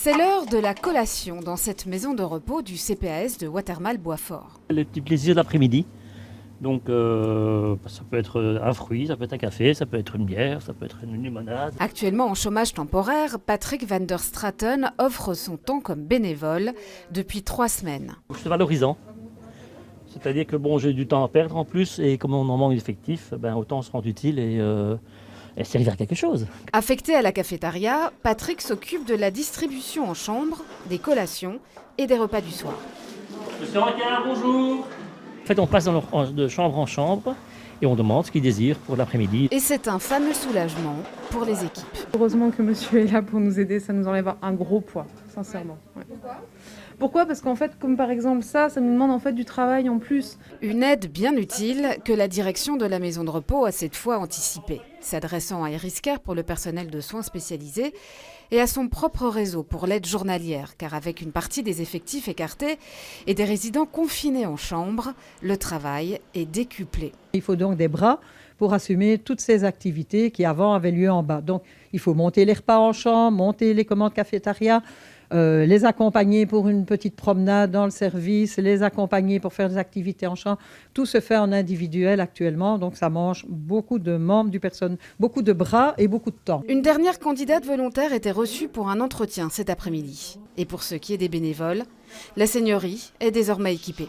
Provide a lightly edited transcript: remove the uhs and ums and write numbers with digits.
C'est l'heure de la collation dans cette maison de repos du CPAS de Watermal-Boisfort. Le petit plaisir de l'après-midi. Donc ça peut être un fruit, ça peut être un café, ça peut être une bière, ça peut être une limonade. Actuellement en chômage temporaire, Patrick van der Straten offre son temps comme bénévole depuis 3 semaines. C'est valorisant. C'est-à-dire que bon, j'ai du temps à perdre en plus et comme on en manque d'effectifs, autant se rendre utile et servir à quelque chose. Affecté à la cafétéria, Patrick s'occupe de la distribution en chambre, des collations et des repas du soir. Monsieur Rancard, bonjour. En fait, on passe de chambre en chambre et on demande ce qu'ils désirent pour l'après-midi. Et c'est un fameux soulagement pour les équipes. Heureusement que monsieur est là pour nous aider, ça nous enlève un gros poids, sincèrement. Ouais. Pourquoi ? Parce qu'en fait, comme par exemple ça nous demande en fait du travail en plus. Une aide bien utile que la direction de la maison de repos a cette fois anticipée, s'adressant à Iris Care pour le personnel de soins spécialisés et à son propre réseau pour l'aide journalière, car avec une partie des effectifs écartés et des résidents confinés en chambre, le travail est décuplé. Il faut donc des bras pour assumer toutes ces activités qui avant avaient lieu en bas. Donc il faut monter les repas en chambre, monter les commandes cafétéria, les accompagner pour une petite promenade dans le service, les accompagner pour faire des activités en chambre. Tout se fait en individuel actuellement, donc ça mange beaucoup de membres du personnel, beaucoup de bras et beaucoup de temps. Une dernière candidate volontaire était reçue pour un entretien cet après-midi. Et pour ce qui est des bénévoles, la seigneurie est désormais équipée.